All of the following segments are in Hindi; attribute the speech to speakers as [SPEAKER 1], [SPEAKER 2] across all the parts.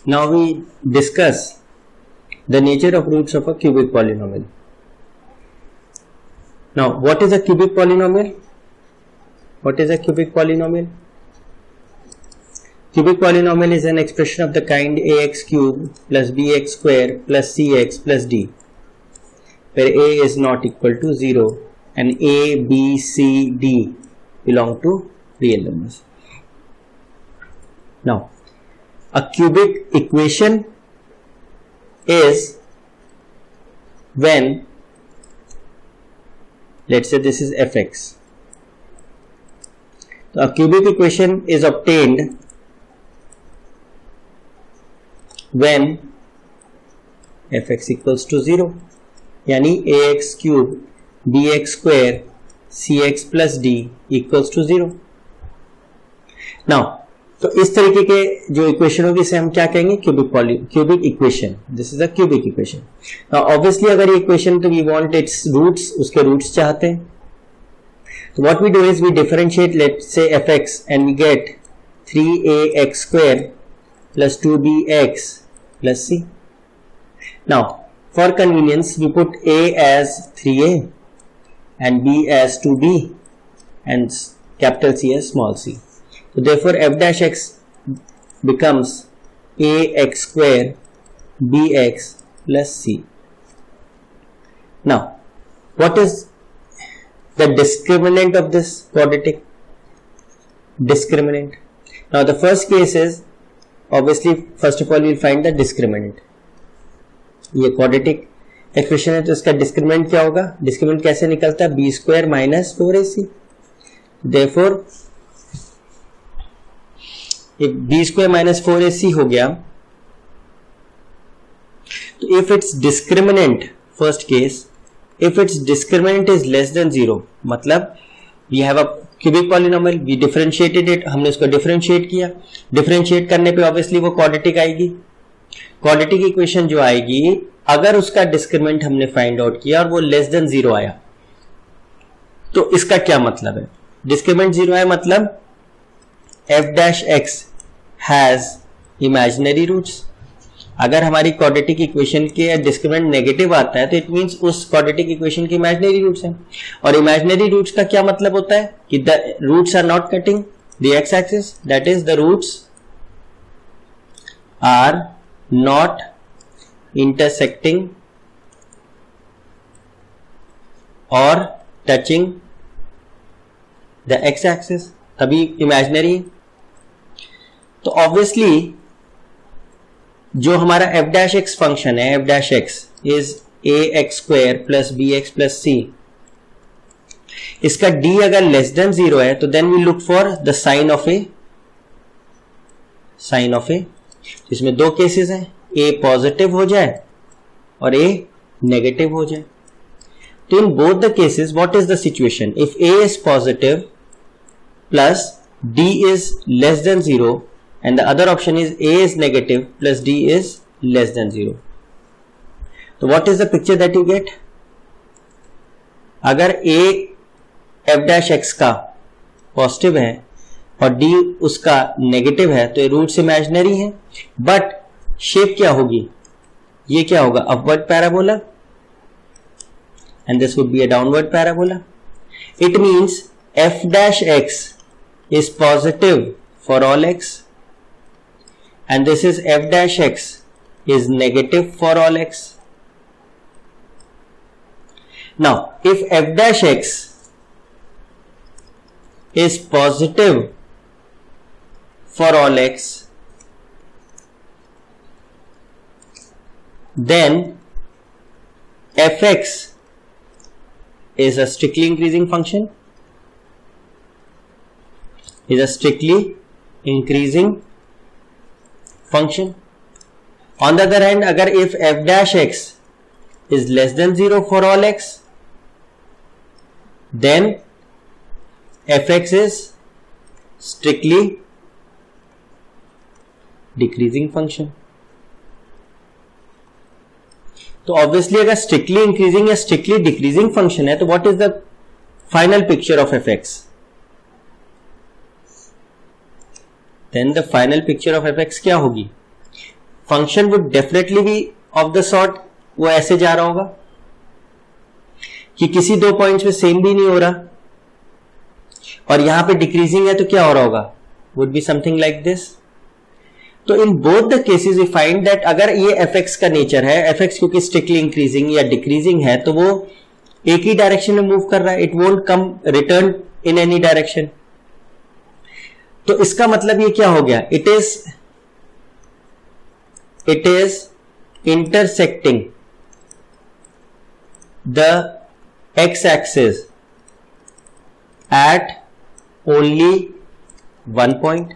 [SPEAKER 1] Now we discuss the nature of roots of a cubic polynomial. Now, what is a cubic polynomial? What is a cubic polynomial? Cubic polynomial is an expression of the kind ax cube plus bx square plus cx plus d, where a is not equal to 0 and a, b, c, d belong to real numbers. Now, a cubic equation is when, let's say this is fx. So a cubic equation is obtained when fx equals to 0, यानी ax cube bx square cx plus d equals to 0. Now, तो इस तरीके के जो इक्वेशन होगी इसे हम क्या कहेंगे? Cubic equation. This is a cubic equation. Now obviously अगर ये इक्वेशन तो वी वांट इट्स रूट्स, उसके रूट्स चाहते हैं. तो what we do is we differentiate let's say fx and we get 3ax square plus 2bx plus c. Now for convenience we put a as 3a and b as 2b and capital C as small c. So therefore f dash x becomes ax square bx plus c. Now what is the discriminant of this quadratic? Discriminant. Now the first case is obviously first of all we will find the discriminant. ये quadratic इक्वेशन है तो इसका डिस्क्रिमिनेंट क्या होगा? डिस्क्रिमिनेंट कैसे निकलता है? B square minus 4ac. therefore if b square minus 4ac हो गया तो if its discriminant, first case, if its discriminant is less than 0, मतलब we have a cubic polynomial, we differentiated it, हमने उसको differentiate किया. differentiate करने पे obviously वो quadratic आएगी. quadratic equation जो आएगी अगर उसका discriminant हमने find out किया और वो less than 0 आया तो इसका क्या मतलब है? discriminant 0 आया मतलब f dash x has imaginary roots. अगर हमारी quadratic equation के discriminant negative आता है तो it means उस quadratic equation के imaginary roots हैं. और imaginary roots का क्या मतलब होता है कि the roots are not cutting the x axis, that is the roots are not intersecting or touching the x axis, तभी imaginary. तो ऑब्वियसली जो हमारा f dash x फंक्शन है, f dash x is ax square plus bx plus c, इसका d अगर लेस देन 0 है तो then we look for the sign of A. Sign of A इसमें दो केसेस हैं, a पॉजिटिव हो जाए और a नेगेटिव हो जाए. तो in both the cases what is the situation? If a is positive plus d is less than 0 and the other option is a is negative plus d is less than 0. So what is the picture that you get? अगर a f dash x का पॉजिटिव है और d उसका नेगेटिव है तो ये रूट्स इमेजिनरी है, बट शेप क्या होगी? ये क्या होगा? Upward parabola and this would be a downward parabola. It means f dash x is positive for all x and this is f dash x is negative for all x. Now if f dash x is positive for all x, then fx is a strictly increasing function, is a strictly increasing function. On the other hand, अगर if f dash x is less than 0 for all x, then fx is strictly decreasing function. तो ऑब्वियसली अगर स्ट्रिक्टली इंक्रीजिंग या स्ट्रिक्टली डिक्रीजिंग फंक्शन है तो what is the final picture of f x? Then the final picture of f x क्या होगी? Function would definitely be of the sort, वो ऐसे जा रहा होगा कि किसी दो पॉइंट्स में सेम भी नहीं हो रहा, और यहां पे डिक्रीजिंग है तो क्या हो रहा होगा, would be something like this. तो in both the cases we find that अगर ये fx का नेचर है, fx क्योंकि स्ट्रिक्टली इंक्रीजिंग या डिक्रीजिंग है तो वो एक ही डायरेक्शन में मूव कर रहा है, it won't come return in any direction. तो इसका मतलब ये क्या हो गया, it is intersecting the x axis at only one point,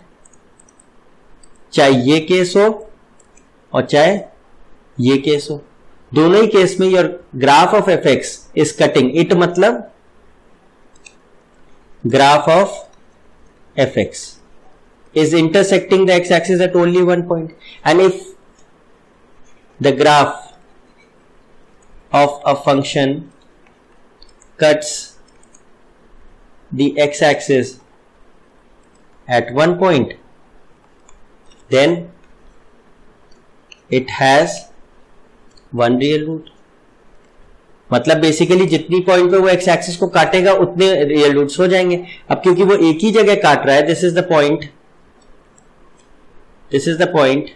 [SPEAKER 1] चाहे ये केस हो और चाहे ये केस हो, दोनों ही केस में your graph of fx is cutting it, मतलब graph of fx is intersecting the x axis at only one point, and if the graph of a function cuts the x axis at one point, then it has one real root। मतलब बेसिकली जितनी पॉइंट पे वो एक्स एक्सिस को काटेगा उतने रियल रूट्स हो जाएंगे। अब क्योंकि वो एक ही जगह काट रहा है, this is the point, this is the point,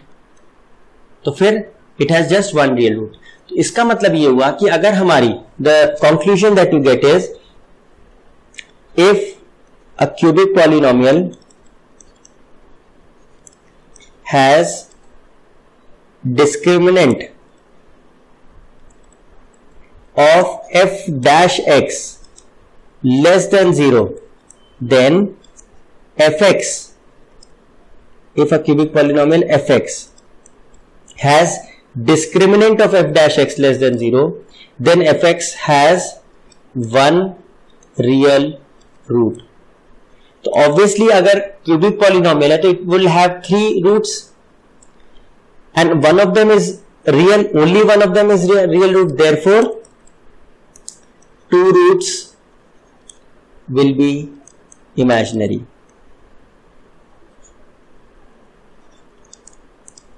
[SPEAKER 1] तो फिर it has just one real root. तो इसका मतलब ये हुआ कि अगर हमारी the conclusion that you get is if a cubic polynomial has discriminant of f dash x less than 0, then fx, if a cubic polynomial fx has discriminant of f dash x less than 0, then fx has one real root। तो ऑब्वियसली अगर क्यूबिक पॉलिनोमियल है तो it will have three roots and one of them is real, only one of them is real root, therefore two roots will be imaginary.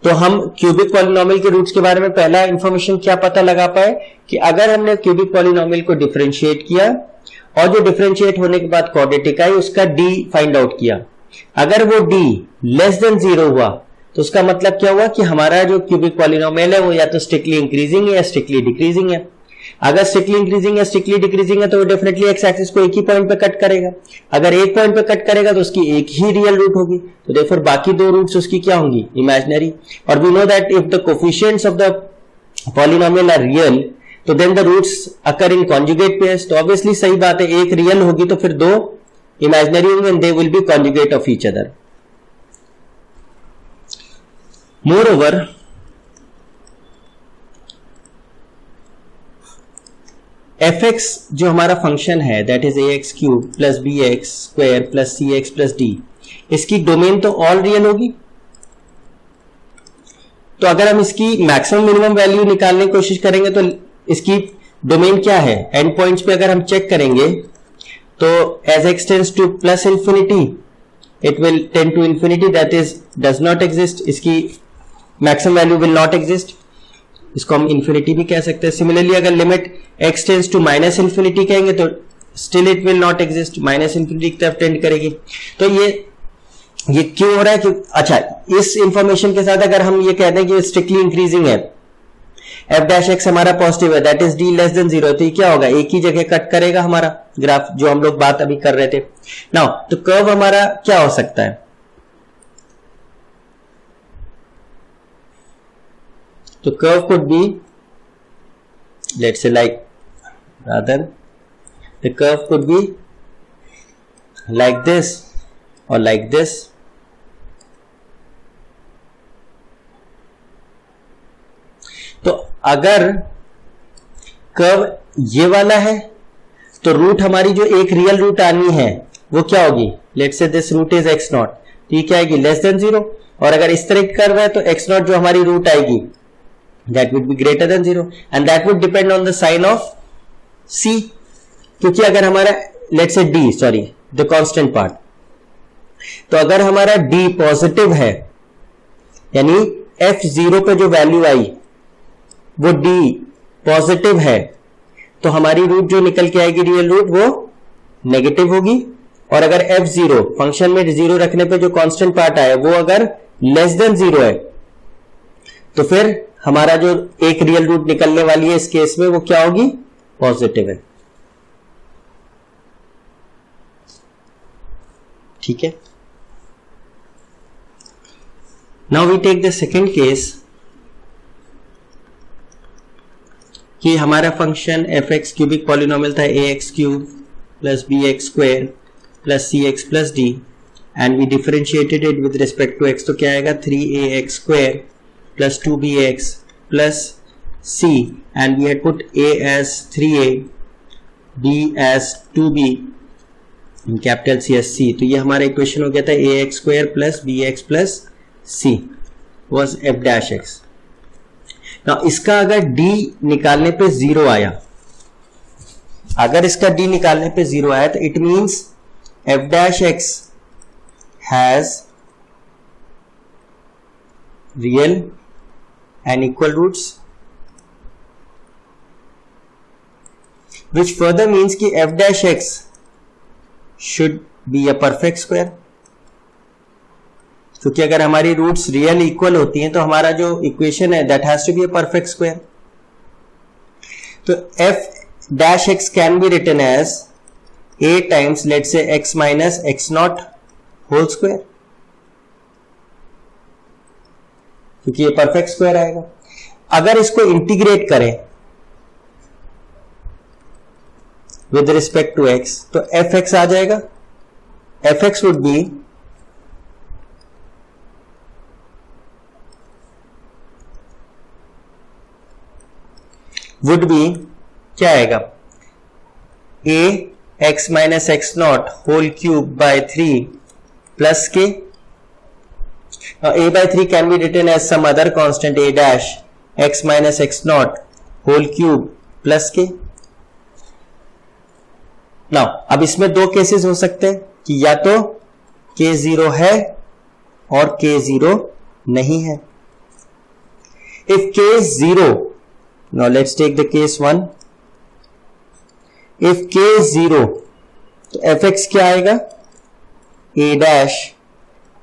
[SPEAKER 1] तो हम क्यूबिक पॉलिनोमियल के रूट्स के बारे में पहला इंफॉर्मेशन क्या पता लगा पाए कि अगर हमने क्यूबिक पॉलिनोमियल को डिफरेंशिएट किया और जो डिफरेंशिएट होने के बाद क्वाड्रेटिक आई उसका डी फाइंड आउट किया, अगर वो डी लेस देन 0 हुआ तो उसका मतलब क्या हुआ कि हमारा जो क्यूबिक पॉलिनोमियल है वो या तो स्ट्रिक्टली इंक्रीजिंग है या स्ट्रिक्टली डिक्रीजिंग है। अगर स्ट्रिक्टली इंक्रीजिंग या स्ट्रिक्टली डिक्रीजिंग है तो वो डेफिनेटली एक्स एक्सिस को एक ही पॉइंट पे कट करेगा, अगर एक पॉइंट पे कट करेगा तो उसकी एक ही रियल रूट होगी, तो देयरफॉर बाकी दो रूट्स उसकी क्या होंगी, इमेजिनरी। और we know that if the coefficients of the polynomial are real तो then the roots occur in conjugate pairs. तो ऑब्वियसली सही बात है, एक रियल होगी तो फिर दो इमेजिनरी होंगे and they will be conjugate of each other. More over fx जो हमारा फंक्शन है that is ax cube plus bx square plus cx plus d, इसकी डोमेन तो ऑल रियल होगी। तो अगर हम इसकी मैक्सिमम मिनिमम वैल्यू निकालने की कोशिश करेंगे तो इसकी डोमेन क्या है, एंड पॉइंट्स पे अगर हम चेक करेंगे तो as x tends to plus infinity it will tend to infinity, that is does not exist, इसकी maximum value will not exist, इसको हम इंफिनिटी भी कह सकते हैं। सिमिलरली अगर limit x tends to minus infinity कहेंगे तो still it will not exist, minus infinity की तरफ टेंड करेगी। तो ये क्यों हो रहा है कि अच्छा इस इंफॉर्मेशन के साथ अगर हम ये कहते हैं कि स्ट्रिक्टली इंक्रीजिंग है, f डैश x हमारा पॉजिटिव है, that is d less than 0, तो ये क्या होगा, एक ही जगह कट करेगा हमारा ग्राफ, जो हम लोग बात अभी कर रहे थे। नाउ तो कर्व हमारा क्या हो सकता है, तो curve could be let's say like rather the curve could be like this or like this। तो अगर कर्व ये वाला है तो रूट हमारी जो एक रियल रूट आनी है वो क्या होगी, let's say this root is x0, तो ये क्या आएगी लेस देन 0, और अगर इस तरह कर्व है तो x0 जो हमारी रूट आएगी that would be greater than 0 and that would depend on the sign of c, क्योंकि अगर हमारा let's say d, sorry the constant part, तो अगर हमारा d पॉजिटिव है यानी f0 पे जो वैल्यू आई वो d पॉजिटिव है, तो हमारी रूट जो निकल के आएगी रियल रूट वो नेगेटिव होगी। और अगर f0 फंक्शन में 0 रखने पे जो कांस्टेंट पार्ट आया वो अगर लेस देन 0 है तो फिर हमारा जो एक रियल रूट निकलने वाली है इस केस में वो क्या होगी, पॉजिटिव है। ठीक है। Now we take the second case कि हमारा function F X cubic polynomial था A X cube plus B X square plus C X plus D and we differentiated it with respect to X, तो क्या आएगा 3ax square plus 2bx plus c and we had put a as 3a, b as 2b in capital C as c, तो ये हमारा इक्वेशन हो गया था ax square plus bx plus c was f dash x। ना इसका अगर d निकालने पे 0 आया, अगर इसका d निकालने पे 0 आया तो it means f dash x has real and equal roots, which further means कि f dash x should be a perfect square, क्योंकि अगर हमारी रूट्स रियल इक्वल होती हैं तो हमारा जो इक्वेशन है that has to be a perfect square. तो f dash x can be written as a times let's say x minus x naught whole square, क्योंकि ये परफेक्ट स्क्वायर आएगा। अगर इसको इंटीग्रेट करें विद रिस्पेक्ट टू x तो एफ एक्स आ जाएगा। एफ एक्स वुड बी क्या आएगा, a x minus x naught whole cube by 3 plus k, a by 3 can be written as some other constant a dash x minus x naught whole cube plus k। Now अब इसमें दो केसेस हो सकते हैं कि या तो k0 है और k0 नहीं है। If k is 0, now let's take the case 1, if k is 0 तो fx क्या आएगा, a dash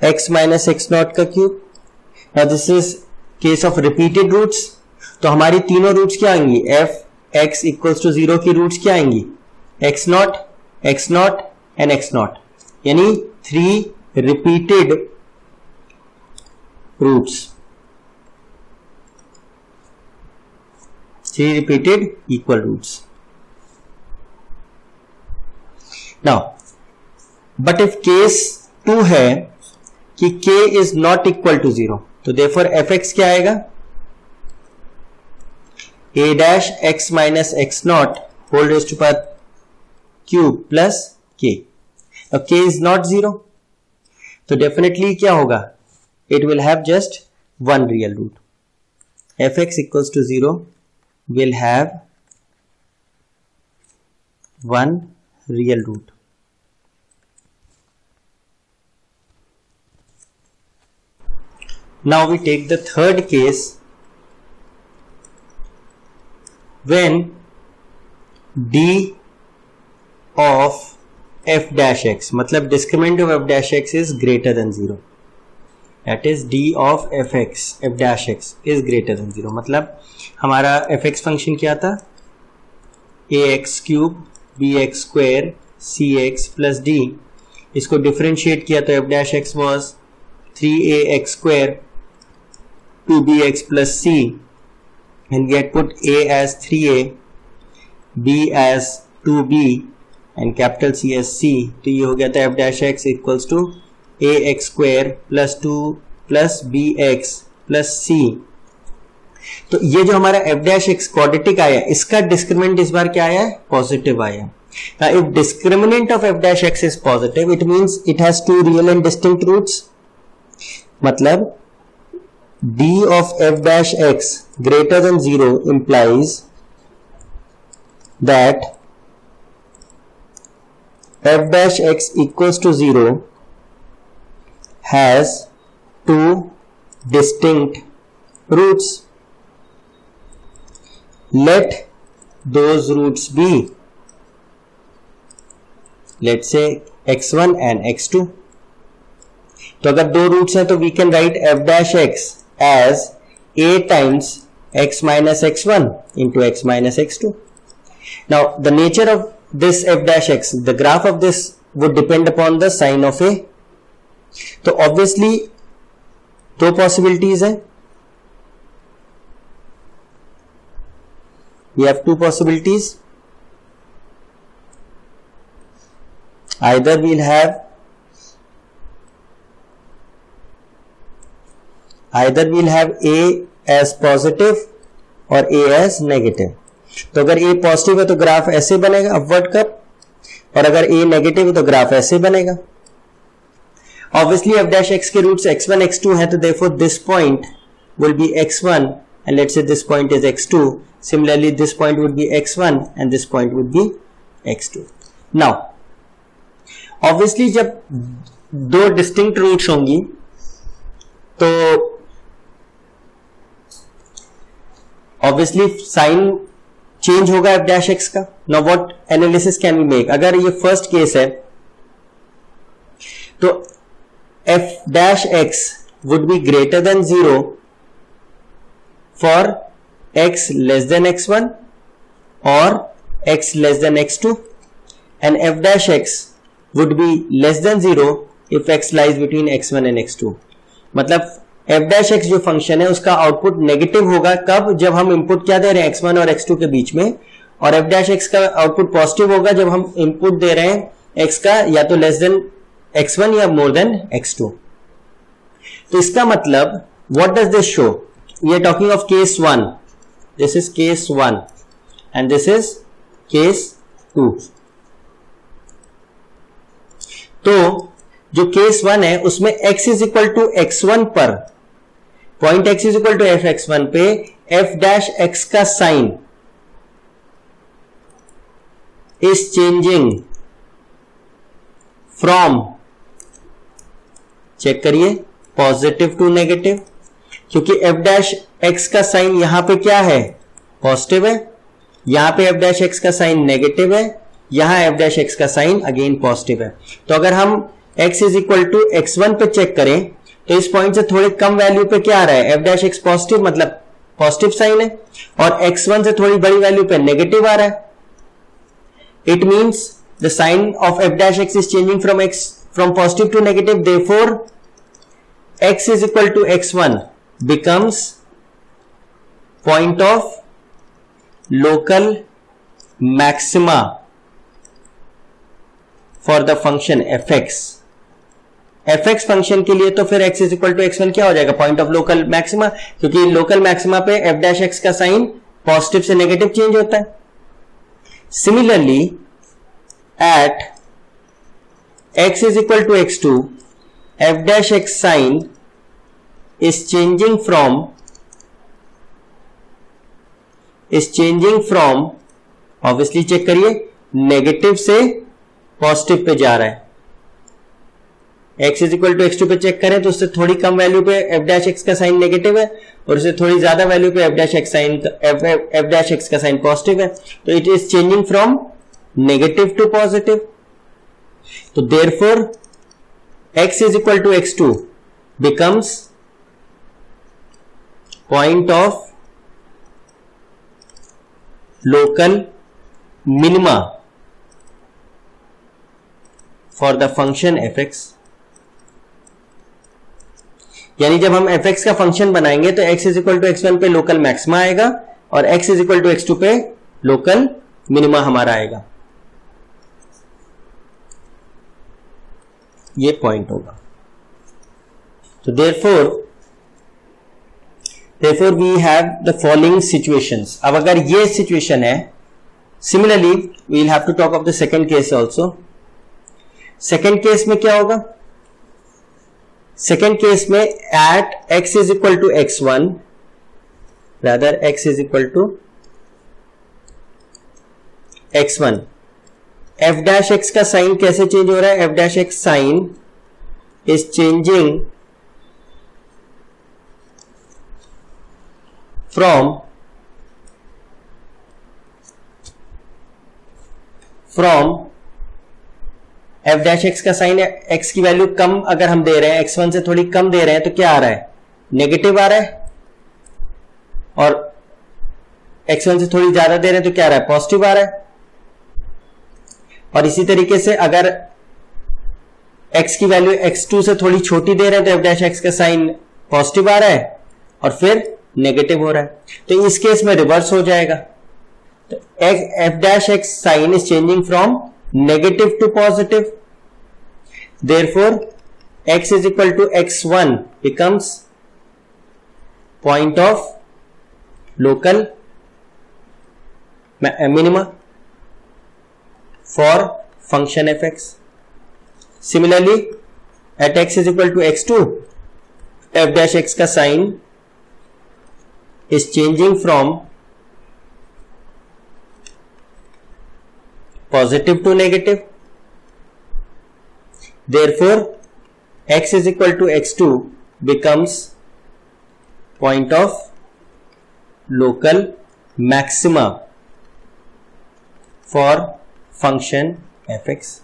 [SPEAKER 1] x minus x naught का cube. now this is case of repeated roots, तो हमारी तीनों रूट्स क्या आएंगी, f x equals to 0 की रूट्स क्या आएंगी, x naught and x naught, यानी 3 repeated roots, 3 repeated equal roots। now but if case 2 है कि k is not equal to 0, तो therefore fx क्या आएगा, a dash x minus x naught whole raised to power cube plus k। अब k is not 0, तो definitely क्या होगा, it will have just one real root। fx equals to 0 will have one real root। Now we take the third case when d of f dash x, मतलब discriminant of f dash x is greater than 0, that is d of fx f dash x is greater than 0, मतलब हमारा fx फंक्शन क्या था, ax cube bx square cx plus d, इसको डिफरेंशिएट किया तो f dash x was 3ax square 2bx plus c and we had put a as 3a, b as 2b and capital C as c, तो ये हो गया था f dash x equals to ax square plus 2 plus bx plus c। तो ये जो हमारा f dash x क्वाड्रेटिक आया इसका डिस्क्रिमिनेंट इस बार क्या आया है, पॉजिटिव आया। If discriminant of f dash x is positive, it means it has two real and distinct roots, मतलब d of f dash x greater than 0 implies that f dash x equals to 0 has two distinct roots. Let those roots be, let's say x1 and x2. तो अगर दो रूट्स हैं तो we can write f dash x as a times x minus x1 into x minus x2. Now the nature of this f dash x, the graph of this would depend upon the sign of a. तो obviously दो possibilities है. We have two possibilities. Either we'll have A as positive और A as negative. तो अगर A पॉजिटिव है तो ग्राफ ऐसे बनेगा अपवर्ड कर्व, और अगर A नेगेटिव है तो ग्राफ ऐसे बनेगा. ऑब्वियसली f dash x के रूट्स x1 x2 है, तो therefore this point will be x1 and let's say this point is x2. Similarly this point would be x1 and this point would be x2. Now obviously जब दो डिस्टिंक्ट रूट्स होंगी तो ऑब्वियसली साइन चेंज होगा f dash x का. Now what analysis can we make? अगर ये फर्स्ट केस है तो f dash x would be greater than 0 for x less than x1 or x less than x2, and f dash x would be less than 0 if x lies between x1 and x2. मतलब f dash x जो फंक्शन है उसका आउटपुट नेगेटिव होगा कब? जब हम इनपुट क्या दे रहे हैं x1 और x2 के बीच में, और f dash x का आउटपुट पॉजिटिव होगा जब हम इनपुट दे रहे हैं x का या तो लेस देन x1 या मोर देन x2. तो इसका मतलब what does this show? We are talking of case 1. This is case 1 and this is case 2. तो जो केस 1 है उसमें x is equal to x1 पर, point x is equal to f x1 पे f dash x का sign is changing from, check करिए, पॉजिटिव टू नेगेटिव, क्योंकि f dash x का साइन यहां पे क्या है? पॉजिटिव है. यहां पे f dash x का साइन नेगेटिव है, यहां f dash x का साइन अगेन पॉजिटिव है. तो अगर हम x is equal to x1 पे चेक करें तो इस पॉइंट से थोड़ी कम वैल्यू पे क्या आ रहा है? f dash x पॉजिटिव, मतलब पॉजिटिव साइन है, और x1 से थोड़ी बड़ी वैल्यू पे नेगेटिव आ रहा है. It means the sign of f dash x is changing from positive to negative. Therefore x is equal to x1 becomes point of local maxima for the function fx. fx function के लिए तो फिर x is equal to x1 क्या हो जाएगा? पॉइंट ऑफ लोकल मैक्सिमा, क्योंकि लोकल मैक्सिमा पे f dash x का साइन पॉजिटिव से नेगेटिव चेंज होता है. Similarly at x is equal to x2 f dash x sign is changing from obviously check करिए, नेगेटिव से पॉजिटिव पे जा रहा है. x is equal to x2 पे चेक करें तो उससे थोड़ी कम वैल्यू पे f dash x का साइन नेगेटिव है, और उससे थोड़ी ज्यादा वैल्यू पे f dash x का साइन पॉजिटिव है. तो it is changing from negative to positive. तो therefore x is equal to x2 becomes point of local minima for the function fx. यानी जब हम fx का फंक्शन बनाएंगे तो x is equal to x1 पे लोकल मैक्सिमा आएगा और x is equal to x2 पे लोकल मिनिमा हमारा आएगा. ये पॉइंट होगा. तो therefore we have the following situations. अब अगर ये सिचुएशन है, similarly we will have to talk of the second case also. Second case में क्या होगा? सेकेंड केस में at x is equal to x1, rather x is equal to x1, f dash x का साइन कैसे चेंज हो रहा है? f dash x sign is changing from f dash x का साइन एक्स की वैल्यू कम अगर हम दे रहे हैं, x1 से थोड़ी कम दे रहे हैं, तो क्या आ रहा है? नेगेटिव आ रहा है। और x1 से थोड़ी ज्यादा दे रहे हैं तो क्या आ रहा है? पॉजिटिव आ रहा है। और इसी तरीके से अगर x की वैल्यू x2 से थोड़ी छोटी दे रहे हैं तो एफ डैश एक्स का साइन पॉजिटिव आ रहा है और फिर नेगेटिव हो रहा है। तो इस केस में रिवर्स हो जाएगा। तो f dash x sign is changing from negative to positive, therefore x is equal to x1 becomes point of local minima for function fx. Similarly, at x is equal to x2, f dash x का sign is changing from positive to negative. Therefore, x is equal to x2 becomes point of local maxima for function fx.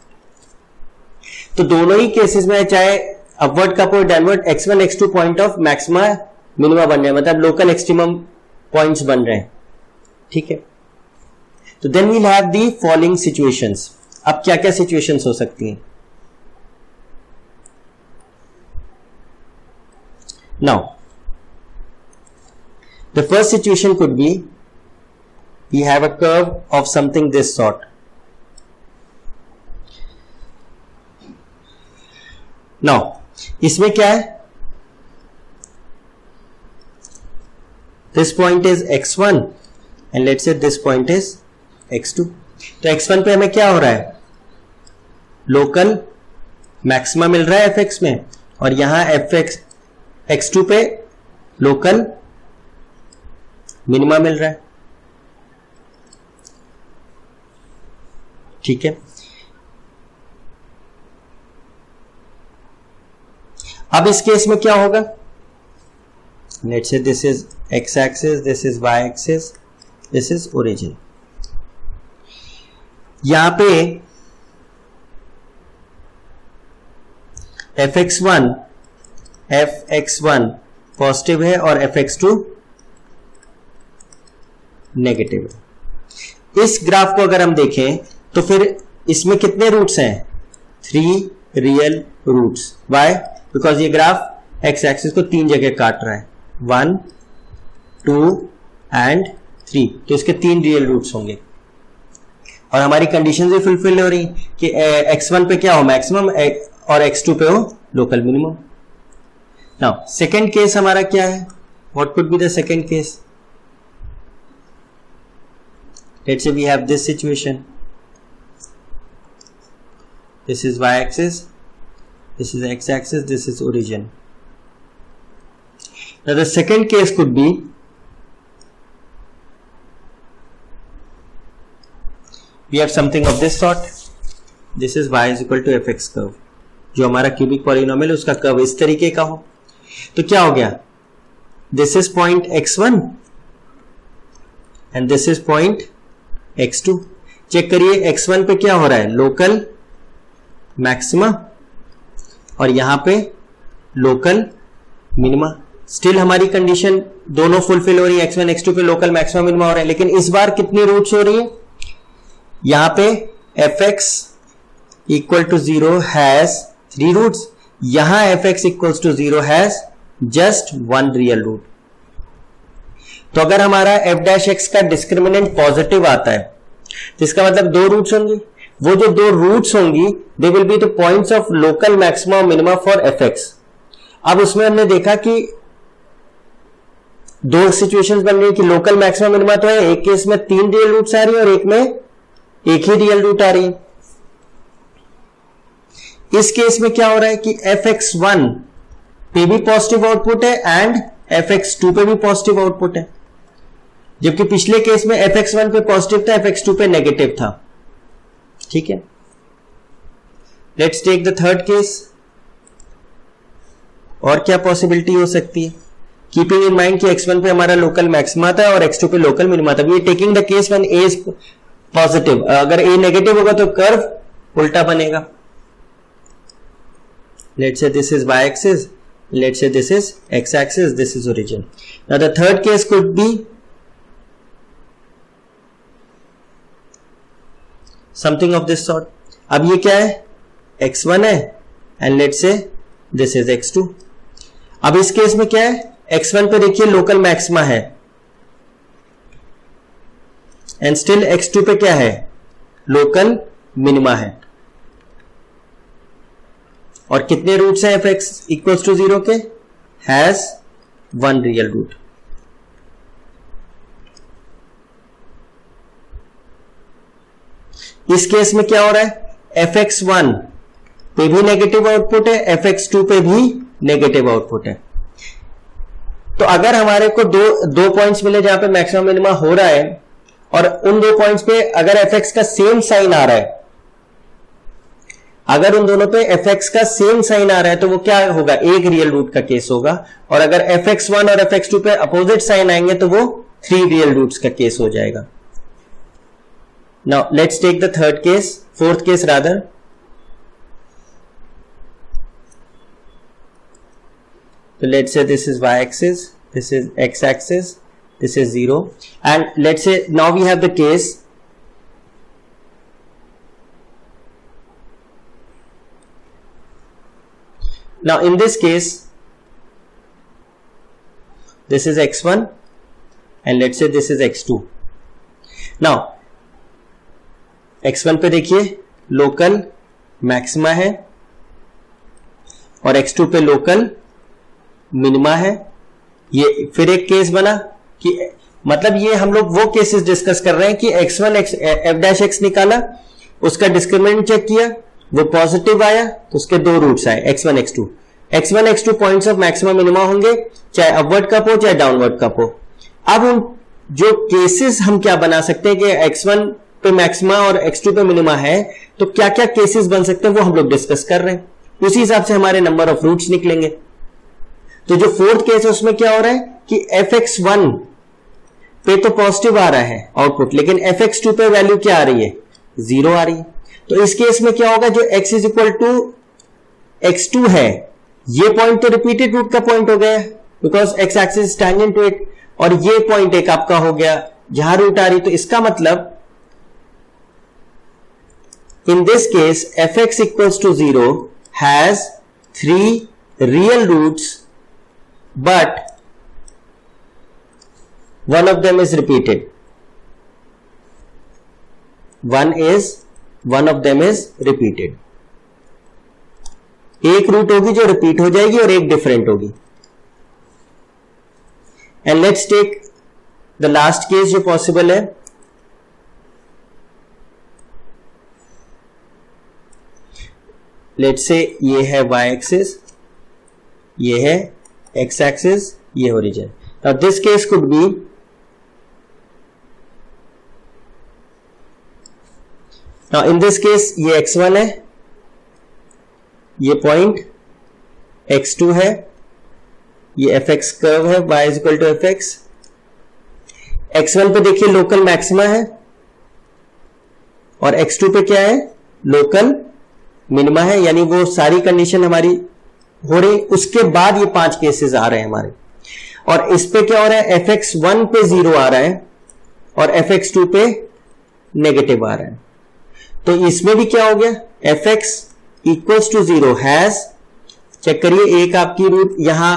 [SPEAKER 1] तो दोनों ही केसेस में चाहे अपवर्ड का कोई downward x1 x2 point of maxima minima बन रहे हैं, मतलब लोकल एक्सट्रीमम पॉइंट्स बन रहे हैं। ठीक है, तो then we'll have the following situations. अब क्या क्या सिचुएशंस हो सकती हैं? Now, the first situation could be we have a curve of something this sort. Now, इसमें क्या है? This point is x1 and let's say this point is x2. तो x1 पे हमें क्या हो रहा है? लोकल मैक्सिमा मिल रहा है fx में, और यहां fx x2 पे लोकल मिनिमा मिल रहा है। ठीक है, अब इस केस में क्या होगा? Let's say this is x axis, this is y axis, this is origin. यहां पे fx1 पॉजिटिव है और fx2 नेगेटिव है। इस ग्राफ को अगर हम देखें तो फिर इसमें कितने रूट्स हैं? 3 रियल रूट्स। वाई? बिकॉज ये ग्राफ एक्स एक्सिस को 3 जगह काट रहा है, 1 2 एंड 3, तो इसके 3 रियल रूट्स होंगे। और हमारी कंडीशन भी फुलफिल हो रही कि x1 पे क्या हो? मैक्सिमम, और x2 पे हो local minimum. Now, second case हमारा क्या है? What could be the second case? Let's say we have this situation. This is y-axis, this is x-axis, this is origin. Now, the second case could be we have something of this sort. This is y is equal to fx curve. जो हमारा क्यूबिक पॉलिनोमियल उसका कर्व इस तरीके का हो, तो क्या हो गया? This is point x1 and this is point x2। चेक करिए x1 पे क्या हो रहा है? लोकल मैक्सिमा, और यहां पे लोकल मिनिमा। स्टिल हमारी कंडीशन दोनों फुलफिल हो रही है, x1 x2 पे लोकल मैक्सिमा मिनिमा हो रहा है, लेकिन इस बार कितनी रूट्स हो रही है? यहां पे fx equal to 0 has 3 roots, यहां fx equals to 0 has just 1 real root. तो अगर हमारा f डैश एक्स का डिस्क्रिमिनेंट पॉजिटिव आता है तो इसका मतलब 2 रूट्स होंगी। वो जो 2 रूट्स होंगी they will be the points of local maxima और मिनिमा फॉर fx। अब उसमें हमने देखा कि 2 सिचुएशंस बन रही कि लोकल मैक्सिमा मिनिमा तो है, एक केस में 3 रियल रूट्स आ रही है और एक में 1 ही रियल रूट आ रही है। इस केस में क्या हो रहा है कि fx1 पे भी पॉजिटिव आउटपुट है एंड fx2 पे भी पॉजिटिव आउटपुट है, जबकि पिछले केस में fx1 पे पॉजिटिव था, fx2 पे नेगेटिव था। ठीक है, let's take the third case. और क्या पॉसिबिलिटी हो सकती है? कीपिंग इन माइंड कि x1 पे हमारा लोकल मैक्सिमा था और x2 पे लोकल मिनिमा था। We are taking the case when a is positive. अगर a नेगेटिव होगा तो कर्व उल्टा बनेगा। Let's say this is y axis, let's say this is x axis, this is origin. Now the third case could be something of this sort. अब ये क्या है, x1 है and let's say this is x2. अब इस केस में क्या है, x1 पे देखिए लोकल मैक्सिमा है एंड स्टिल x2 पे क्या है, लोकल मिनिमा है। और कितने रूट्स हैं fx इक्वल्स टू 0 के, हैज 1 रियल रूट। इस केस में क्या हो रहा है, fx1 पे भी नेगेटिव आउटपुट है, fx2 पे भी नेगेटिव आउटपुट है। तो अगर हमारे को दो पॉइंट्स मिले जहां पे मैक्सिमम मिनिमा हो रहा है और उन दो पॉइंट्स पे अगर fx का सेम साइन आ रहा है, अगर उन दोनों पे fx का सेम साइन आ रहा है तो वो क्या होगा, एक रियल रूट का केस होगा। और अगर fx1 और fx2 पे अपोजिट साइन आएंगे तो वो 3 रियल रूट्स का केस हो जाएगा। Now let's take the third case, fourth case rather. तो let's say this is y axis, this is x axis, this is 0, and let's say now we have the case now in this case this is x1 and let's say this is x2. now x1 पे देखिए लोकल मैक्सिमा है और x2 पे लोकल मिनिमा है। ये फिर एक केस बना कि मतलब ये हम लोग वो केसेस डिस्कस कर रहे हैं कि x1 f' निकाला, उसका डिस्क्रिमिनेंट चेक किया, वो पॉजिटिव आया तो उसके दो रूट्स आए x1 x2 points of maximum minima होंगे, चाहे अपवर्ड कप हो चाहे डाउनवर्ड कप हो। अब उन जो केसेस हम क्या बना सकते हैं कि x1 पे मैक्सिमा और x2 पे मिनिमा है, तो क्या क्या केसेस बन सकते हैं वो हम लोग डिस्कस कर रहे हैं। उसी हिसाब से हमारे नंबर ऑफ रूट्स निकलेंगे। तो जो फोर्थ केस है उसमें क्या हो रहा है कि fx1 पे तो पॉजिटिव आ रहा है आउटपुट, लेकिन fx2 पे वैल्यू क्या आ रही है, 0 आ रही है। तो इस केस में क्या होगा, जो x is equal to x2 है, ये पॉइंट तो रिपीटेड रूट का पॉइंट हो गया because x axis tangent to it, और ये पॉइंट एक आपका हो गया जहां रूट आ रही। तो इसका मतलब in this case fx equals to 0 has 3 real roots but one of them is repeated, one of them is repeated। एक रूट होगी जो रिपीट हो जाएगी और एक डिफरेंट होगी। And let's take the last case जो पॉसिबल है। लेट्स से ये है y एक्सिस, ये है x axis, ये origin। Now this case could be now in this case ये x1 है, ये पॉइंट x2 है, ये fx कर्व है, y is equal to fx। x1 पे देखिए लोकल मैक्सिमा है और x2 पे क्या है, लोकल मिनिमा है, यानी वो सारी कंडीशन हमारी हो रही। उसके बाद ये 5 केसेस आ रहे हैं हमारे, और इस पे क्या हो रहा है, fx1 पे 0 आ रहा है और fx2 पे नेगेटिव आ रहा है। तो इसमें भी क्या हो गया, fx equals to 0 has, check करिए, एक आपकी रूट यहां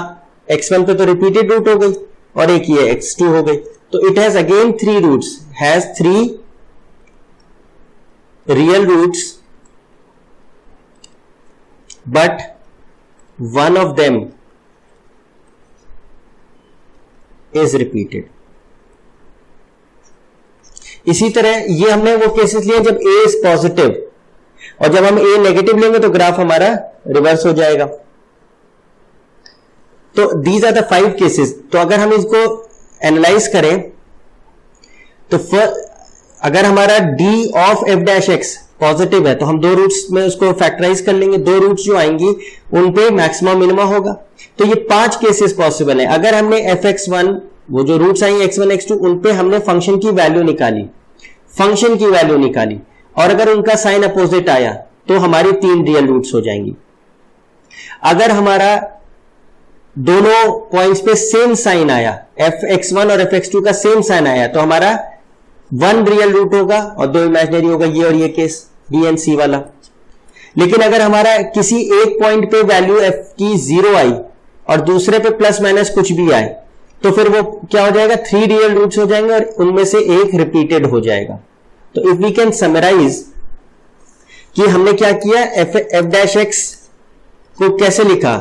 [SPEAKER 1] x1 पे तो रिपीटेड रूट हो गई और एक ये x2 हो गई, तो it has again 3 roots, has 3 real roots but one of them is repeated। इसी तरह ये हमने वो केसेस लिए जब a इज पॉजिटिव, और जब हम a नेगेटिव लेंगे तो ग्राफ हमारा रिवर्स हो जाएगा। तो दीज आर द 5 केसेस। तो अगर हम इसको एनालाइज करें तो अगर हमारा d ऑफ f' पॉजिटिव है तो हम 2 रूट्स में उसको फैक्टराइज कर लेंगे। 2 रूट्स जो आएंगी उन पे मैक्सिमम मिनिमा होगा। तो ये 5 केसेस पॉसिबल है। अगर हमने fx1 वो जो रूट्स आई x1 x2 उन पे हमने फंक्शन की वैल्यू निकाली और अगर उनका साइन अपोजिट आया तो हमारी 3 रियल रूट्स हो जाएंगी। अगर हमारा दोनों पॉइंट्स पे सेम साइन आया, fx1 और fx2 का सेम साइन आया, तो हमारा 1 रियल रूट होगा और 2 इमेजिनरी होगा, ये और ये केस बी एंड सी वाला। लेकिन अगर हमारा किसी एक पॉइंट पे वैल्यू f की 0 आई और दूसरे पे प्लस माइनस कुछ भी आए तो फिर वो क्या हो जाएगा, 3 रियल रूट्स हो जाएंगे और उनमें से एक रिपीटेड हो जाएगा। तो इफ वी कैन समराइज कि हमने क्या किया, f डैश x को कैसे लिखा,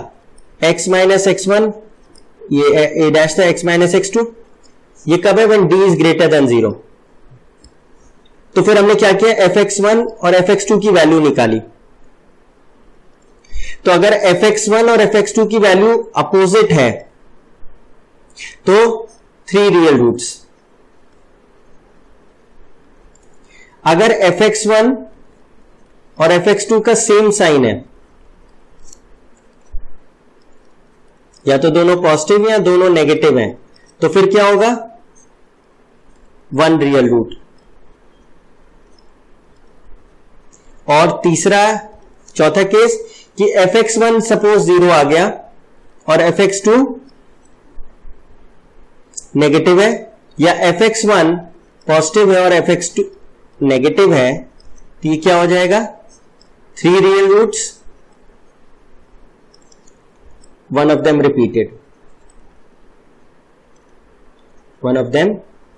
[SPEAKER 1] x माइनस x1, ये a डैश था x माइनस x2, ये कब है, when d is greater than 0। तो फिर हमने क्या किया, fx1 और fx2 की वैल्यू निकाली। तो अगर fx1 और fx2 की वैल्यू अपोजिट है तो 3 रियल रूट्स। अगर fx1 और fx2 का सेम साइन है, या तो दोनों पॉजिटिव या दोनों नेगेटिव हैं, तो फिर क्या होगा, 1 रियल रूट। और चौथा केस कि fx1 सपोज 0 आ गया और fx2 नेगेटिव है, या fx1 पॉजिटिव है और fx2 नेगेटिव है, तो ये क्या हो जाएगा, 3 real roots, 1 of them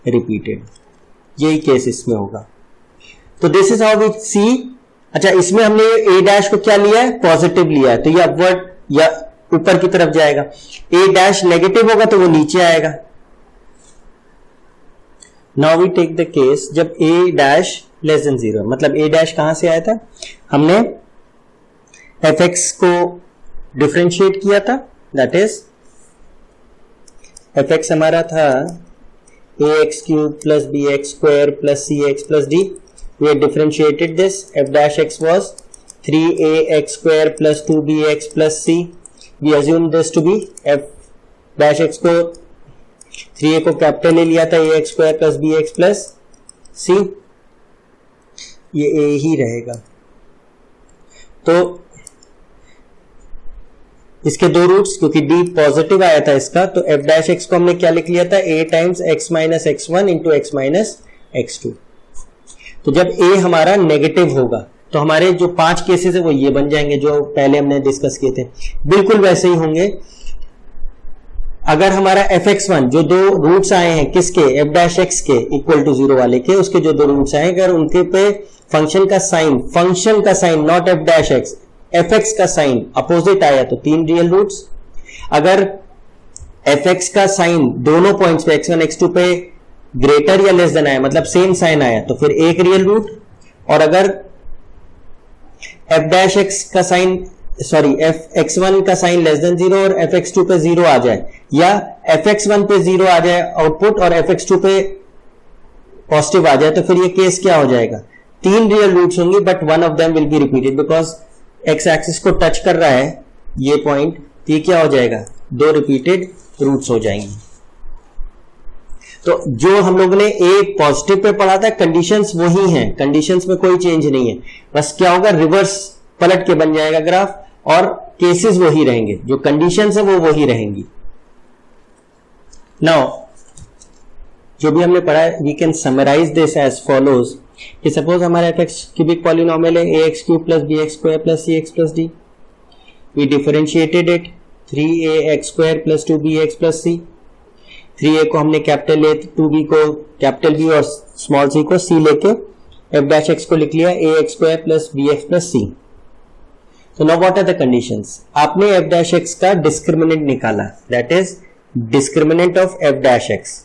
[SPEAKER 1] repeated। यही केस इसमें होगा। तो this is how we see. अच्छा, इसमें हमने a डैश को क्या लिया है, पॉजिटिव लिया है, तो ये अपवर्ड या ऊपर की तरफ जाएगा। a डैश नेगेटिव होगा तो वो नीचे आएगा। Now we take the case जब a डैश लेस देन 0, मतलब a डैश कहां से आया था, हमने fx को डिफरेंशिएट किया था, दैट इज fx हमारा था ax cube plus bx square plus cx plus d। We had differentiated this. F dash x was 3ax square plus 2bx plus c. We assumed this to be f dash x को 3a को कैपिटल ले लिया था, ax square plus bx plus c, ये a ही रहेगा। तो इसके 2 रूट्स, क्योंकि d पॉजिटिव आया था इसका, तो f dash x को हमने क्या लिख लिया था, a times x minus x1 into x minus x2। तो जब a हमारा नेगेटिव होगा तो हमारे जो 5 केसेस है वो ये बन जाएंगे जो पहले हमने डिस्कस किए थे। बिल्कुल वैसे ही होंगे अगर हमारा fx1 जो 2 रूट्स आए हैं किसके, f डैश x के इक्वल टू 0 वाले के, उसके जो 2 रूट्स आए अगर उनके पे फंक्शन का sign not f dash x, fx का साइन अपोजिट आया तो 3 रियल रूट्स। अगर fx का साइन दोनों पॉइंट्स पे x1 x2 पे ग्रेटर या लेस देन आया, मतलब सेम साइन आया, तो फिर 1 रियल रूट। और अगर f डैश x का साइन fx1 का साइन लेस देन 0 और fx2 पे 0 आ जाए, या fx1 पे 0 आ जाए आउटपुट और fx2 पे पॉजिटिव आ जाए, तो फिर ये केस क्या हो जाएगा, 3 रियल रूट्स होंगे but 1 of them will be repeated because x axis को टच कर रहा है ये पॉइंट, तो ये क्या हो जाएगा, 2 रिपीटेड रूट्स हो जाएंगी। तो जो हम लोगों ने a पॉजिटिव पे पढ़ा था, कंडीशंस वही हैं, कंडीशंस में कोई चेंज नहीं है, बस क्या होगा, रिवर्स पलट के बन जाएगा ग्राफ और केसेस वही रहेंगे, जो कंडीशंस है वो वही रहेंगी। नाउ जो भी हमने पढ़ा है we can summarise this as follows कि सपोज हमारा fx क्यूबिक पॉलिनोमियल है ax cube plus bx square plus cx plus d। वी differentiated it 3ax square plus 2bx plus c। 3a को हमने कैपिटल ले, 2b को कैपिटल b और स्मॉल c को c लेके f डैश x को लिख लिया ax square plus bx plus c। तो now what are the conditions, आपने f डैश x का डिस्क्रिमिनेंट निकाला, that is discriminant of f dash x,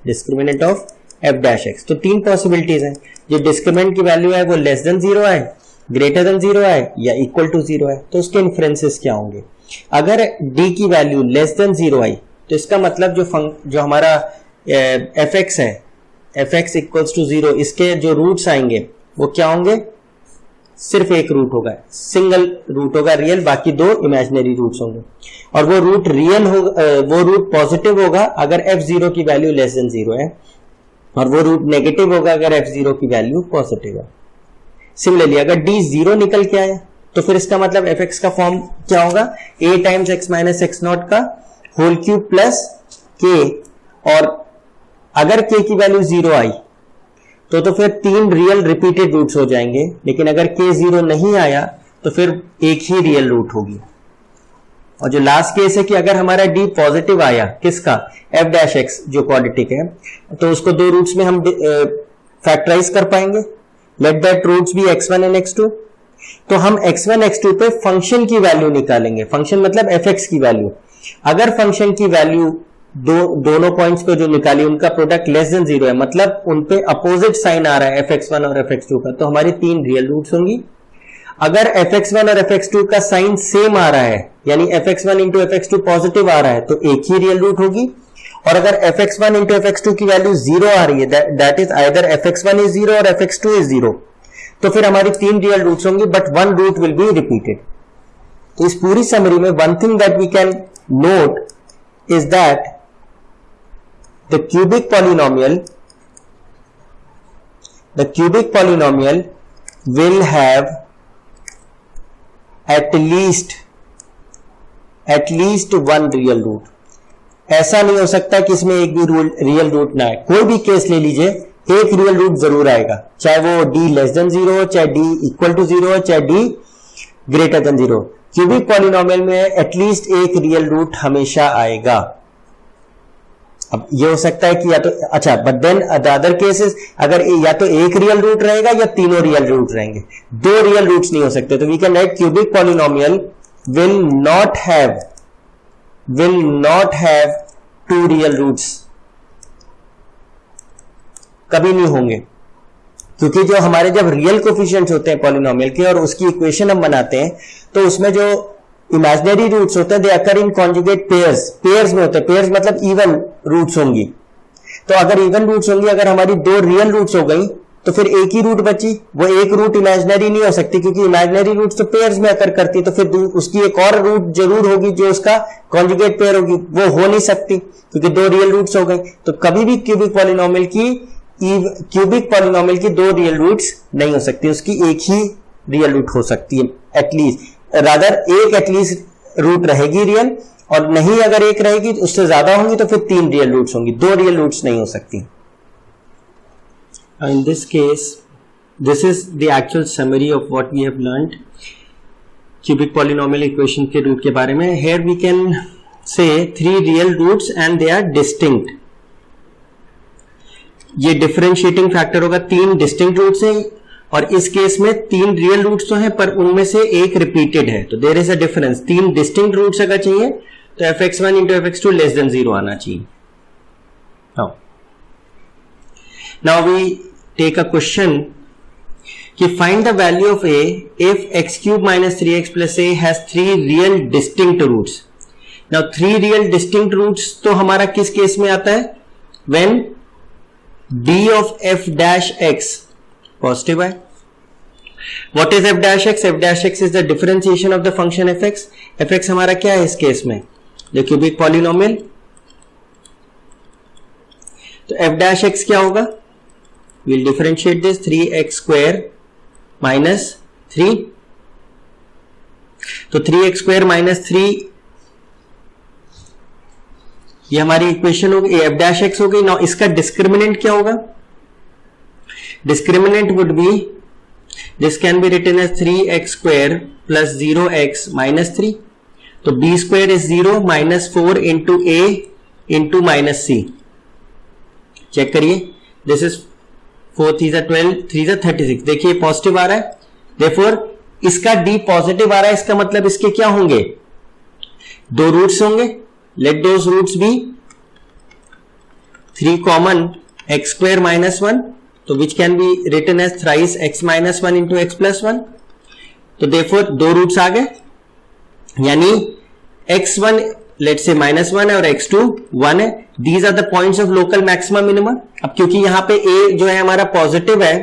[SPEAKER 1] discriminant of f dash x। तो 3 पॉसिबिलिटीज हैं, जो डिस्क्रिमिनेंट की वैल्यू है वो लेस देन 0 आए, ग्रेटर देन 0 आए या इक्वल टू 0 आए। तो उसके इन्फ्रेंसेस क्या होंगे, अगर d की वैल्यू लेस देन 0 आई तो इसका मतलब जो हमारा fx है, fx इक्वल्स टू 0, इसके जो रूट्स आएंगे वो क्या होंगे, सिर्फ एक रूट होगा, सिंगल रूट होगा रियल, बाकी दो इमेजिनरी रूट्स होंगे। और वो रूट रियल होगा, वो रूट पॉजिटिव होगा अगर f0 की वैल्यू लेस देन 0 है, और वो रूट नेगेटिव होगा अगर f0 की वैल्यू पॉजिटिव है। सिमिलरली अगर d 0 निकल के आया तो फिर इसका मतलब fx का फॉर्म क्या होगा, a times x minus x not का होल क्यूब प्लस k, और अगर k की वैल्यू 0 आई तो फिर 3 रियल रिपीटेड रूट्स हो जाएंगे, लेकिन अगर k 0 नहीं आया तो फिर एक ही रियल रूट होगी। और जो लास्ट केस है कि अगर हमारा d पॉजिटिव आया, किसका, f डैश x जो क्वाड्रेटिक है, तो उसको दो रूट्स में हम फैक्टराइज कर पाएंगे। Let that roots be x1 and x2। तो हम x1 x2 पे फंक्शन की वैल्यू निकालेंगे, फंक्शन मतलब fx की वैल्यू। अगर फंक्शन की वैल्यू दोनों पॉइंट्स को जो निकाली उनका प्रोडक्ट लेस देन 0 है, मतलब उन पे अपोजिट साइन आ रहा है fx1 और fx2 का, तो हमारी 3 रियल रूट्स होंगी। अगर fx1 और fx2 का साइन सेम आ रहा है, यानी fx1 इंटू fx2 पॉजिटिव आ रहा है, तो एक ही रियल रूट होगी। और अगर fx1 इंटू fx2 की वैल्यू 0 आ रही है, that is either fx1 is 0 और fx2 इज 0, तो फिर हमारी 3 रियल रूट्स होंगी, but 1 root will be repeated. तो इस पूरी समरी में one thing that we can note is that the cubic polynomial will have at least one real root। ऐसा नहीं हो सकता कि इसमें एक भी रियल रूट ना आए। कोई भी केस ले लीजिए, एक रियल रूट जरूर आएगा, चाहे वो d लेस देन 0 हो, चाहे d इक्वल टू 0 हो, चाहे d greater than 0। Cubic polynomial में एटलीस्ट एक रियल रूट हमेशा आएगा। अब ये हो सकता है कि या तो अच्छा, but then the other cases अगर या तो एक रियल रूट रहेगा या तीनों रियल रूट रहेंगे, दो रियल रूट्स नहीं हो सकते। तो we can write cubic polynomial will not have 2 real roots, कभी नहीं होंगे, क्योंकि जो हमारे जब रियल कोफिशिएंट्स होते हैं पॉलिनोमियल के और उसकी इक्वेशन हम बनाते हैं, तो उसमें जो इमेजिनरी रूट्स होते हैं दे अकर इन कॉन्जुगेट पेयर्स में होते हैं। पेयर्स मतलब इवन रूट्स होंगी। तो अगर इवन रूट्स होंगी, अगर हमारी 2 रियल रूट्स हो गई तो फिर एक ही रूट बची, वो एक रूट इमेजिनरी नहीं हो सकती, क्योंकि इमेजिनरी रूट्स तो पेयर्स में अकर करती है, तो फिर उसकी एक और रूट जरूर होगी जो उसका कॉन्जुगेट पेयर होगी, वो हो नहीं सकती क्योंकि 2 रियल रूट्स हो गई। तो कभी भी क्यूबिक पॉलिनोमियल की 2 रियल रूट्स नहीं हो सकती, उसकी एक ही रियल रूट हो सकती है एटलीस्ट, रादर एक एटलीस्ट रूट रहेगी रियल, और नहीं अगर एक रहेगी तो उससे ज्यादा होंगी तो फिर 3 रियल रूट्स होंगी, 2 रियल रूट्स नहीं हो सकती। In this case this is the actual summary of what we have learned cubic polynomial equation के रूट के बारे में। Here we can say 3 real roots and they are distinct. ये डिफरेंशिएटिंग फैक्टर होगा, 3 डिस्टिंक्ट रूट्स हैं, और इस केस में 3 रियल रूट्स तो हैं पर उनमें से एक रिपीटेड है, तो there is a difference. 3 distinct roots अगर चाहिए तो fx1 into fx2 less than 0 आना चाहिए। Now we take a question कि find the value of a if x cube minus 3x plus a has 3 real distinct roots। Now 3 real distinct roots तो हमारा किस केस में आता है, when d of f dash x positive है। What is f dash x? f dash x is the differentiation of the function fx। fx हमारा क्या है इस केस में, the cubic polynomial। तो f dash x क्या होगा, we'll differentiate this 3x square minus 3। तो 3x square minus 3 ये हमारी इक्वेशन होगी, f dash x हो गई। नाउ इसका डिस्क्रिमिनेंट क्या होगा, discriminant would be, this can be written as 3x square plus 0x minus 3। तो b square is 0 minus 4 into a into minus c। Check करिए, this is 4 3 12 3 36। देखिए पॉजिटिव आ रहा है, therefore इसका d पॉजिटिव आ रहा है, इसका मतलब इसके क्या होंगे, 2 रूट्स होंगे। let those roots be 3 common x square minus 1, तो which can be written as thrice x minus 1 into x plus 1। तो therefore 2 रूट्स आ गए, यानी x1 लेट से -1 है और x2 1 है। These are the points of local maximum minimum. अब क्योंकि यहां पे a जो है हमारा पॉजिटिव है,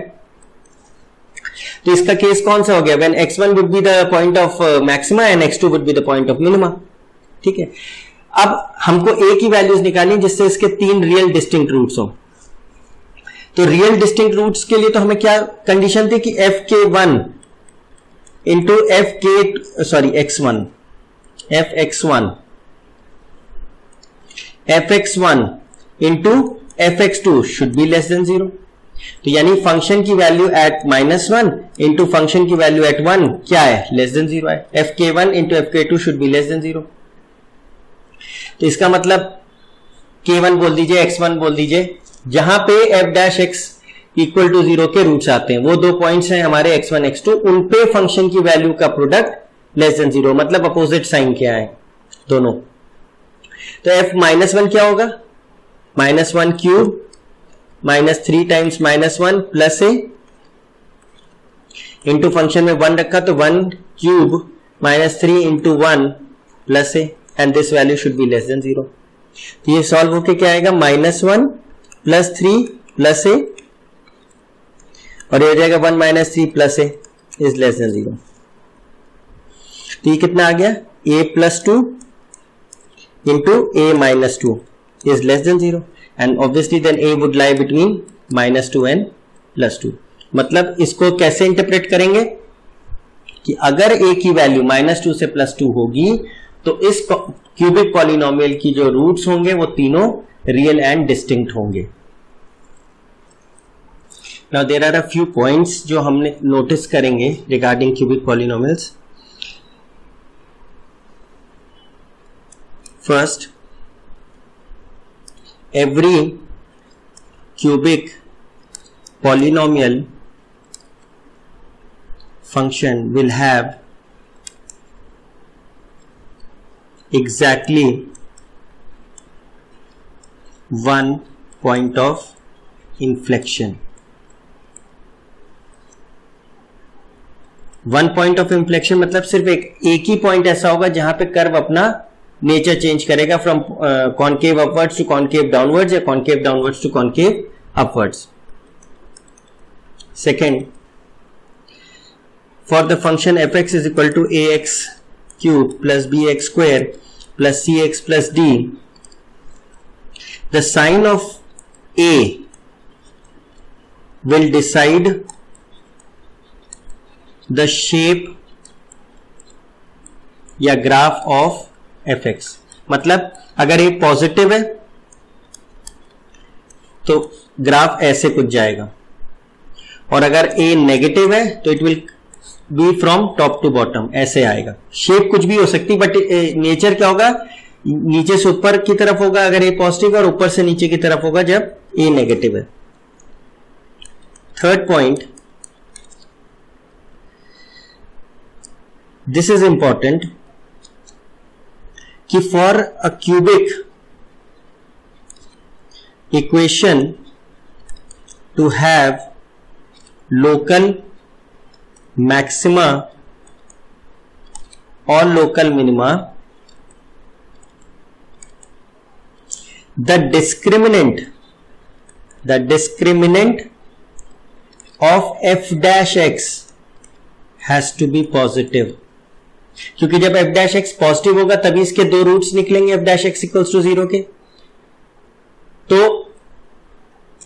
[SPEAKER 1] तो इसका केस कौन सा हो गया? When x1 would be the point of maxima and x2 would be the point of minima. ठीक है, अब हमको a की वैल्यूज निकालनी जिससे इसके 3 रियल डिस्टिंक्ट रूट्स हो। तो रियल डिस्टिंक्ट रूट्स के लिए तो हमें क्या कंडीशन थी कि fk1 into fx1 into fx2 should be less than 0। तो यानी फंक्शन की वैल्यू एट -1 इंटू फंक्शन की वैल्यू एट 1 क्या है? लेस देन 0 है। fk1 into fk2 should be less than 0। तो इसका मतलब k1 बोल दीजिए, x1 बोल दीजिए, जहां पे f dash x equal to 0 के रूट्स आते हैं, वो 2 पॉइंट्स हैं हमारे x1 x2, उन पे फंक्शन की वैल्यू का प्रोडक्ट लेस देन 0, मतलब अपोजिट साइन क्या है दोनों। तो f -1 क्या होगा? -1 cube -3 times -1 plus a into function में 1 रखा तो 1 cube -3 into 1 plus a and this value should be less than 0। तो ये सॉल्व होके क्या आएगा? -1 प्लस 3 प्लस a और ये हो जाएगा 1 minus 3 plus a is less than 0। तो ये कितना आ गया? a plus 2 into a minus 2 is less than 0 and obviously then a would lie between -2 and +2। मतलब इसको कैसे इंटरप्रेट करेंगे कि अगर a की वैल्यू -2 से +2 होगी तो इस क्यूबिक पॉलिनोमियल की जो रूट्स होंगे वो तीनों रियल एंड डिस्टिंक्ट होंगे। Now there are a few points जो हमने नोटिस करेंगे regarding cubic polynomials. First, every cubic polynomial function will have exactly one point of inflection. One point of inflection मतलब सिर्फ एक ही पॉइंट ऐसा होगा जहां पे कर्व अपना नेचर चेंज करेगा from concave upwards to concave downwards या concave downwards to concave upwards. Second, for the function fx is equal to ax cube plus bx square plus cx plus d, the sign of a will decide the shape या ग्राफ ऑफ fx। मतलब अगर a पॉजिटिव है तो ग्राफ ऐसे कुछ जाएगा और अगर a नेगेटिव है तो it will be from top to bottom, ऐसे आएगा। शेप कुछ भी हो सकती बट नेचर क्या होगा? नीचे से ऊपर की तरफ होगा अगर a पॉजिटिव और ऊपर से नीचे की तरफ होगा जब a नेगेटिव है। Third point, this is important कि for a cubic equation to have local maxima or local minima, the discriminant of f dash x has to be positive। क्योंकि जब f डैश एक्स पॉजिटिव होगा तभी इसके 2 रूट्स निकलेंगे f dash x equals to 0 के। तो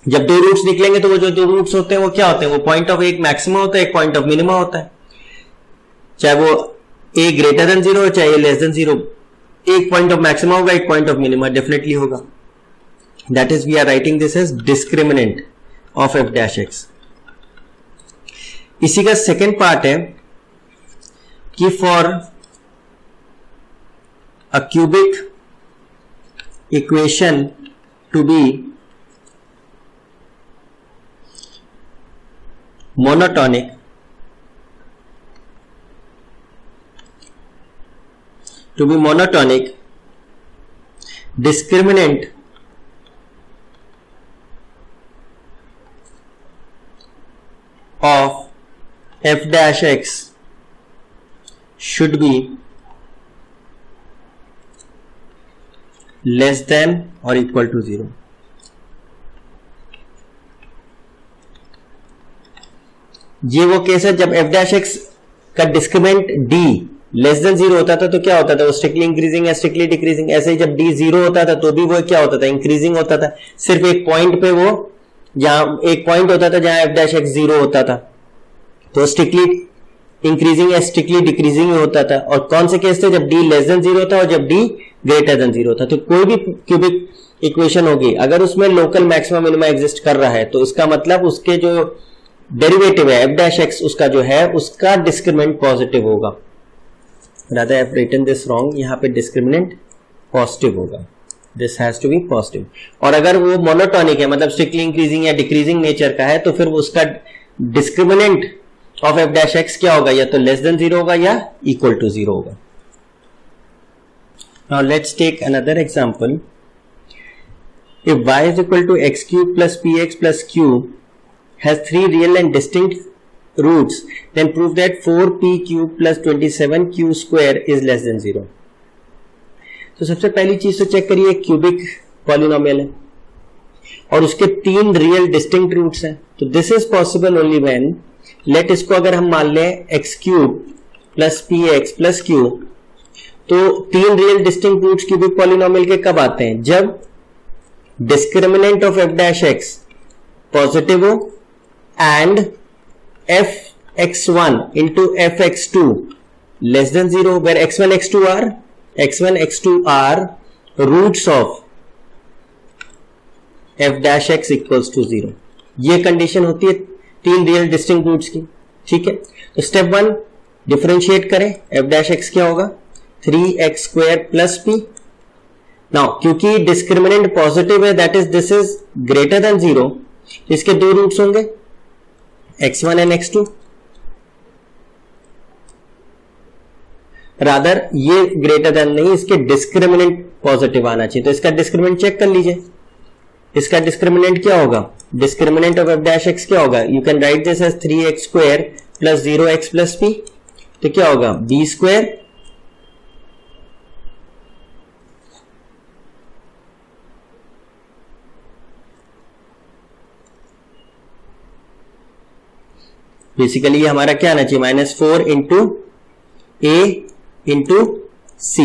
[SPEAKER 1] जब 2 रूट्स निकलेंगे तो वो जो 2 रूट्स होते हैं वो क्या होते हैं? वो पॉइंट ऑफ एक मैक्सिमा होता है, एक पॉइंट ऑफ मिनिमा होता है। चाहे वो a ग्रेटर देन 0 हो चाहे a लेस देन 0, एक पॉइंट ऑफ मैक्सिमा होगा, एक पॉइंट ऑफ मिनिमा डेफिनेटली होगा। That is we are writing this as discriminant of f dash x. इसी का सेकेंड पार्ट है कि for a cubic equation to be monotonic, discriminant of f dash x should be less than or equal to 0। ये वो केस है जब एफ डैश एक्स का डिस्क्रिमिनेंट डी लेस देन 0 होता था तो क्या होता था, वो स्ट्रिक्टली इंक्रीजिंग या स्ट्रिक्टली डिक्रीजिंग। ऐसे ही जब डी 0 होता था तो भी वो क्या होता था, इंक्रीजिंग होता था। सिर्फ एक पॉइंट पे वो, जहां एक पॉइंट होता था जहां एफ डैश एक्स 0 होता था तो स्ट्रिक्टली इंक्रीजिंग या स्ट्रिक्टली डिक्रीजिंग होता था। और कौन से केस थे, जब डी लेस देन 0 था और जब डी ग्रेटर देन 0 था। तो कोई भी क्यूबिक इक्वेशन होगी अगर उसमें लोकल मैक्सिमम मिनिमा एग्जिस्ट कर रहा है तो इसका मतलब उसके जो डेरिवेटिव है एफ डैश एक्स उसका जो है उसका डिस्क्रिमिनेंट पॉजिटिव होगा। rather I have written this wrong, यहाँ पे डिस्क्रिमिनेंट पॉजिटिव होगा, this has to be positive. और अगर वो मोनोटोनिक है मतलब स्ट्रिक्टली इंक्रीजिंग या डिक्रीजिंग नेचर का है तो फिर उसका discriminant of f dash x क्या होगा, या तो लेस देन 0 होगा या इक्वल टू 0 होगा। Now let's take another example. If y is equal to x cube plus px plus q has 3 real and distinct roots, then prove that 4p cube plus 27q square is less than 0. तो सबसे पहली चीज तो चेक करिए क्यूबिक पॉलिनोमियल है और उसके 3 रियल डिस्टिंक्ट रूट्स हैं। तो this is possible only when, let इसको अगर हम मान लें x cube plus p x plus q, तो 3 real distinct roots cubic polynomial के कब आते हैं, जब discriminant of f dash x positive हो and fx1 into fx2 less than 0, where x1 x2 are roots of f dash x equals to 0। ये कंडीशन होती है 3 रियल डिस्टिंक्ट रूट्स की। ठीक है, तो स्टेप 1 डिफरेंशिएट करें, f dash x क्या होगा 3x square plus p। Now क्योंकि डिस्क्रिमिनेंट पॉजिटिव है that is this is greater than 0, इसके 2 रूट्स होंगे x1 एंड x2। रादर ये ग्रेटर देन नहीं, इसके डिस्क्रिमिनेंट पॉजिटिव आना चाहिए। तो इसका डिस्क्रिमिनेंट चेक कर लीजिए, इसका डिस्क्रिमिनेंट क्या होगा, discriminant of f dash x क्या होगा, you can write this as 3x square plus 0x plus p। तो क्या होगा b स्क्वायर बेसिकली ये हमारा क्या आना चाहिए, -4 इंटू ए इंटू सी।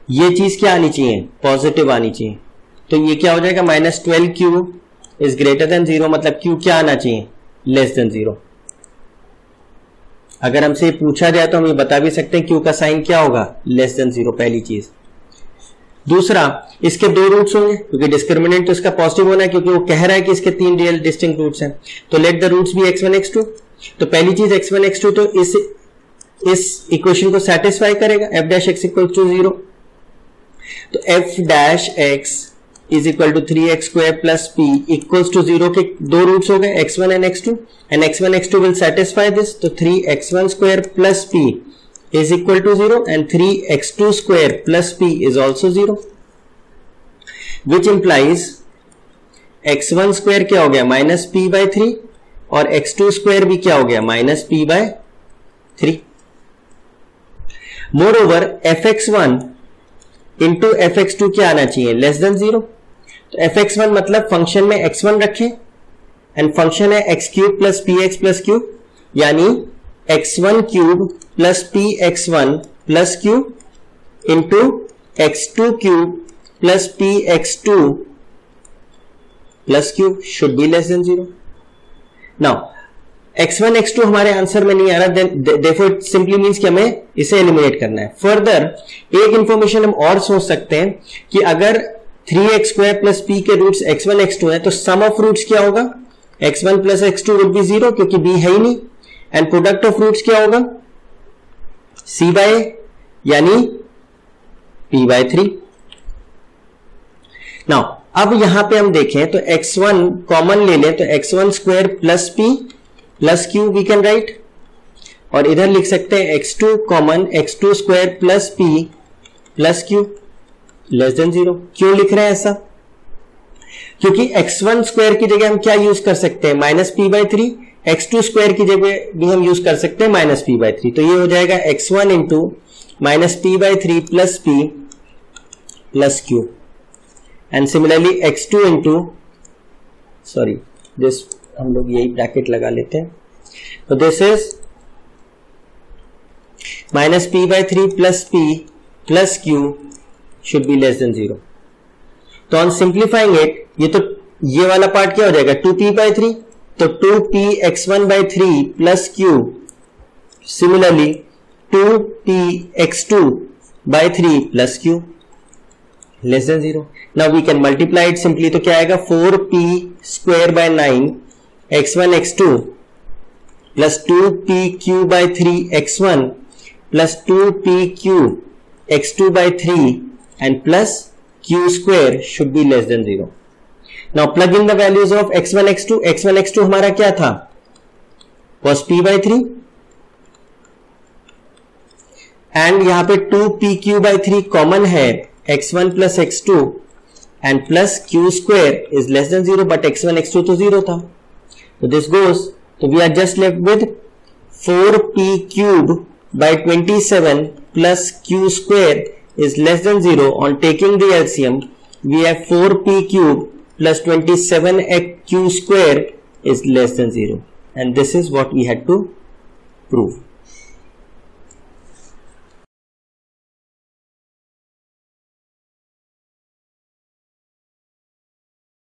[SPEAKER 1] ये चीज क्या आनी चाहिए, पॉजिटिव आनी चाहिए। तो ये क्या हो जाएगा -12q इज ग्रेटर देन 0, मतलब q क्या आना चाहिए, लेस देन 0। अगर हमसे पूछा जाए तो हम ये बता भी सकते हैं q का साइन क्या होगा, लेस देन 0, पहली चीज। दूसरा, इसके 2 रूट्स होंगे क्योंकि डिस्क्रिमिनेंट तो इसका पॉजिटिव होना है क्योंकि वो कह रहा है कि इसके 3 रियल डिस्टिंक्ट रूट्स हैं। तो let the roots be x1 x2। तो पहली चीज x1 x2 तो इस इक्वेशन को सेटिस्फाई करेगा, f dash x equal to 0। तो f dash x is equal to 3x square plus p equals to 0 के 2 रूट्स हो गए x1 and x2 and x1 x2 will satisfy this. तो 3x1 square plus p is equal to 0 and 3x2 square plus p is also 0, which implies x1 square क्या हो गया -p/3 और x2 स्क्वायर भी क्या हो गया -p/3। More over fx1 into fx2 क्या आना चाहिए, लेस देन 0। तो fx1 मतलब फंक्शन में x1 रखें एंड फंक्शन है x cube plus p x plus Q, यानी x1 cube plus P x1 plus Q into x2 cube plus P x2 plus Q should be less than 0। Now x1 x2 हमारे आंसर में नहीं आ रहा, therefore it simply means कि हमें इसे एलिमिनेट करना है। फर्दर एक इंफॉर्मेशन हम और सोच सकते हैं कि अगर 3x स्क्वायर प्लस p के रूट्स x1 x2 है तो सम ऑफ रूट्स क्या होगा, x1 plus x2 would be 0 क्योंकि b है ही नहीं, एंड प्रोडक्ट ऑफ रूट्स क्या होगा c/a यानी p/3। नाउ अब यहां पे हम देखें तो x1 कॉमन ले लें तो x1 square plus p plus q we can write, और इधर लिख सकते हैं x2 common x2 square plus p plus q less than 0। क्यों लिख रहे हैं ऐसा, क्योंकि x1 स्क्वायर की जगह हम क्या यूज कर सकते हैं -p/3, x2 स्क्वायर की जगह भी हम यूज कर सकते हैं -p/3। तो ये हो जाएगा x1 into -p/3 plus p plus q and similarly x2 into, sorry this हम लोग यही ब्रैकेट लगा लेते हैं, So this is minus p by 3 plus p plus q should be less than 0. तो on simplifying it, ये वाला पार्ट क्या हो जाएगा 2p by 3, तो 2p x1 by 3 plus q, similarly 2p x2 by 3 plus q less than 0. Now we can multiply it simply. तो क्या आएगा 4p square by 9 x1 x2 plus 2pq by 3 x1 plus 2pq x2 by 3 and plus q square should be less than 0. Now plug in the values of x1 x2. x1 x2 हमारा क्या था, was p by 3 and यहाँ पे 2pq by 3 common है, x1 plus x2 and plus q square is less than 0, but x1 x2 तो 0 था. So this goes, so we are just left with 4p cube by 27 plus q square is less than 0. On taking the LCM, we have 4p cube plus 27q square is less than 0, and this is what we had to prove.